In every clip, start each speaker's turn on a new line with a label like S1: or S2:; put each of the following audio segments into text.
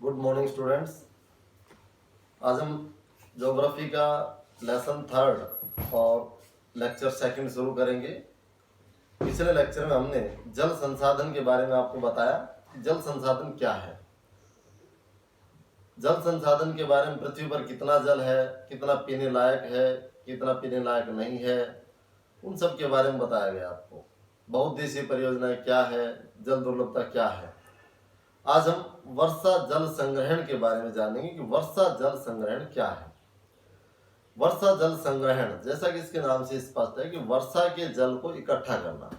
S1: Good morning students. आज हम geography का लेसन थर्ड और लेक्चर सेकंड शुरू करेंगे। पिछले लेक्चर में हमने जल संसाधन के बारे में आपको बताया कि जल संसाधन क्या है। जल संसाधन के बारे में पृथ्वी पर कितना जल है, कितना पीने लायक है, कितना पीने लायक नहीं है, उन सब के बारे में बताया गया आपको। बहुउद्देशीय परियोजनाएं क्या है, जल दुर्लभता क्या है। आज हम वर्षा जल संग्रहण के बारे में जानेंगे कि वर्षा जल संग्रहण क्या है। वर्षा जल संग्रहण, जैसा कि इसके नाम से स्पष्ट है कि वर्षा के जल को इकट्ठा करना।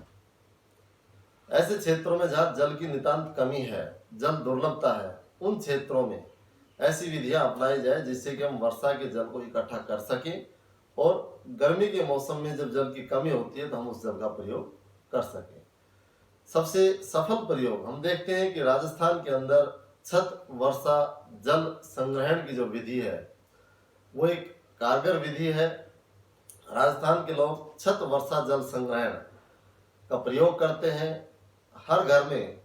S1: ऐसे क्षेत्रों में जहाँ जल की नितांत कमी है, जल दुर्लभता है, उन क्षेत्रों में ऐसी विधियां अपनाई जाए जिससे कि हम वर्षा के जल को इकट्ठा कर सकें और गर्मी के मौसम में जब जल की कमी होती है तो हम उस जल का प्रयोग कर सकें। सबसे सफल प्रयोग हम देखते हैं कि राजस्थान के अंदर छत वर्षा जल संग्रहण की जो विधि है वो एक कारगर विधि है। राजस्थान के लोग छत वर्षा जल संग्रहण का प्रयोग करते हैं। हर घर में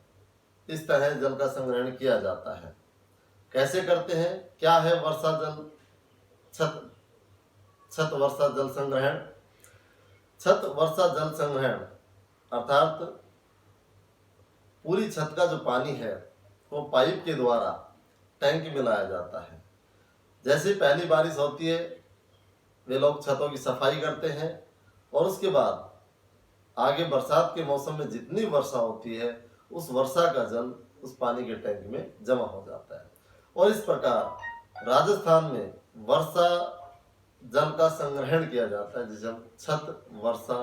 S1: इस तरह जल का संग्रहण किया जाता है। कैसे करते हैं, क्या है वर्षा जल छत वर्षा जल संग्रहण? छत वर्षा जल संग्रहण अर्थात पूरी छत का जो पानी है वो पाइप के द्वारा टैंक में लाया जाता है। जैसे पहली बारिश होती है वे लोग छतों की सफाई करते हैं और उसके बाद आगे बरसात के मौसम में जितनी वर्षा होती है उस वर्षा का जल उस पानी के टैंक में जमा हो जाता है। और इस प्रकार राजस्थान में वर्षा जल का संग्रहण किया जाता है जिसे हम छत वर्षा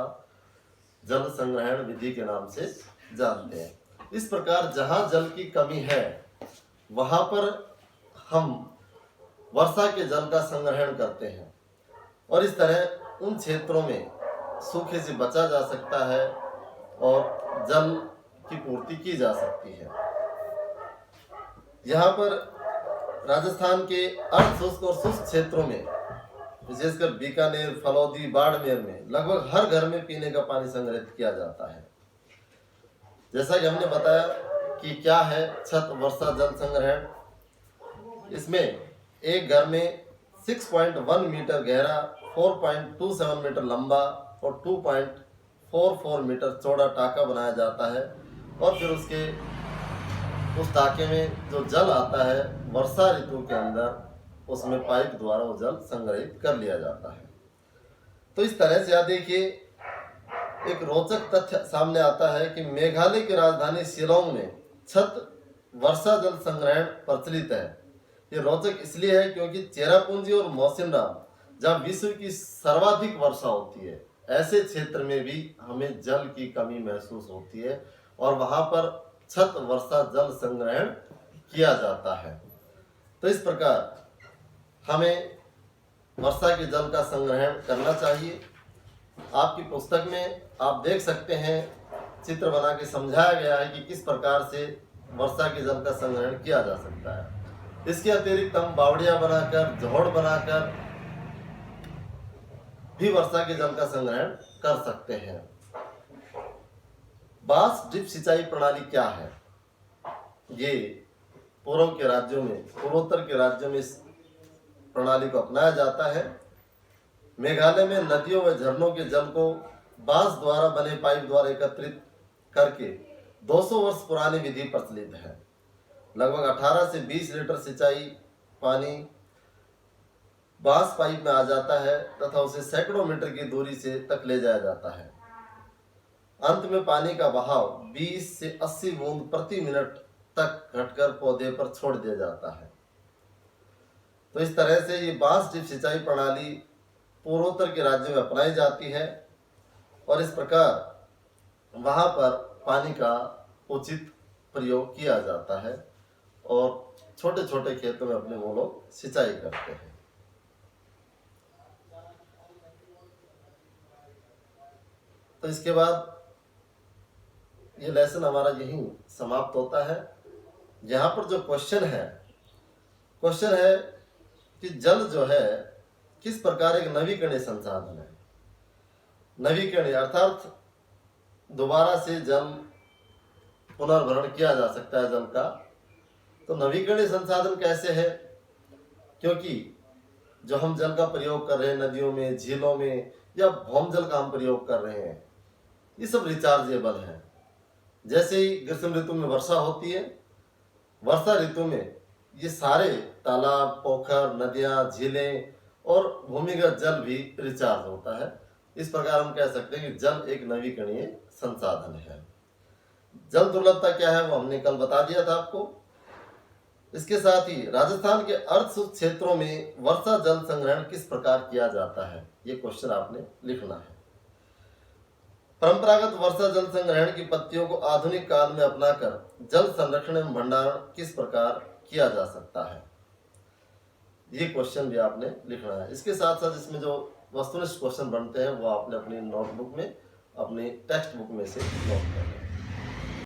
S1: जल संग्रहण विधि के नाम से जानते हैं। इस प्रकार जहां जल की कमी है वहां पर हम वर्षा के जल का संग्रहण करते हैं और इस तरह उन क्षेत्रों में सूखे से बचा जा सकता है और जल की पूर्ति की जा सकती है। यहाँ पर राजस्थान के अर्ध शुष्क और शुष्क क्षेत्रों में विशेषकर बीकानेर, फलौदी, बाड़मेर में लगभग हर घर में पीने का पानी संग्रहित किया जाता है। जैसा कि हमने बताया कि क्या है छत वर्षा जल संग्रहण। इसमें एक घर में 6.1 मीटर गहरा, 4.27 मीटर लंबा और 2.44 मीटर चौड़ा टाका बनाया जाता है और फिर उस टाके में जो जल आता है वर्षा ऋतु के अंदर उसमें पाइप द्वारा वो जल संग्रहित कर लिया जाता है। तो इस तरह से देखिए एक रोचक तथ्य सामने आता है कि मेघालय की राजधानी शिलोंग में छत वर्षा जल संग्रहण प्रचलित है। ये रोचक इसलिए है क्योंकि चेरापूंजी और मौसिनराम जहाँ विश्व की सर्वाधिक वर्षा होती है ऐसे क्षेत्र में भी हमें जल की कमी महसूस होती है और वहां पर छत वर्षा जल संग्रहण किया जाता है। तो इस प्रकार हमें वर्षा के जल का संग्रहण करना चाहिए। आपकी पुस्तक में आप देख सकते हैं चित्र बना के समझाया गया है कि किस प्रकार से वर्षा के जल का संग्रहण किया जा सकता है। इसके अतिरिक्त हम बावड़िया बनाकर, जोहड़ बनाकर भी वर्षा के जल का संग्रहण कर सकते हैं। बांस ड्रिप सिंचाई प्रणाली क्या है? ये पूर्वोत्तर के राज्यों में इस प्रणाली को अपनाया जाता है। मेघालय में नदियों व झरनों के जल को बांस द्वारा बने पाइप द्वारा एकत्रित करके 200 वर्ष पुरानी विधि प्रचलित है। लगभग 18 से 20 लीटर सिंचाई पानी बांस पाइप में आ जाता है तथा उसे सैकड़ों मीटर की दूरी से तक ले जाया जाता है। अंत में पानी का बहाव 20 से 80 बूंद प्रति मिनट तक घटकर पौधे पर छोड़ दिया जाता है। तो इस तरह से ये बांस ड्रिप सिंचाई प्रणाली पूर्वोत्तर के राज्यों में अपनाई जाती है और इस प्रकार वहां पर पानी का उचित प्रयोग किया जाता है और छोटे छोटे खेतों में अपने वो लोग सिंचाई करते हैं। तो इसके बाद ये लेसन हमारा यहीं समाप्त होता है। यहाँ पर जो क्वेश्चन है कि जल जो है किस प्रकार एक नवीकरणीय संसाधन है। नवीकरणीय अर्थात दोबारा से जल पुनर्भरण किया जा सकता है जल का तो नवीकरणीय संसाधन कैसे है? क्योंकि जो हम जल का प्रयोग कर रहे हैं नदियों में, झीलों में, या भौम जल का हम प्रयोग कर रहे हैं, ये सब रिचार्जेबल है। जैसे ही ग्रीष्म ऋतु में वर्षा होती है, वर्षा ऋतु में ये सारे तालाब, पोखर, नदियां, झीलें और भूमिगत जल भी रिचार्ज होता है। इस प्रकार हम कह सकते हैं कि जल एक नवीकरणीय संसाधन है। जल दुर्लभता क्या है वो हमने कल बता दिया था आपको। इसके साथ ही राजस्थान के अर्ध शुष्क क्षेत्रों में वर्षा जल संग्रहण किस प्रकार किया जाता है, ये क्वेश्चन आपने लिखना है। परंपरागत वर्षा जल संग्रहण की पद्धतियों को आधुनिक काल में अपनाकर जल संरक्षण एवं भंडारण किस प्रकार किया जा सकता है, ये क्वेश्चन भी आपने लिखना है। इसके साथ साथ इसमें जो वस्तुनिष्ठ क्वेश्चन बनते हैं वो आपने अपनी नोटबुक में, अपनी टेक्स्ट बुक में से नोट करना है।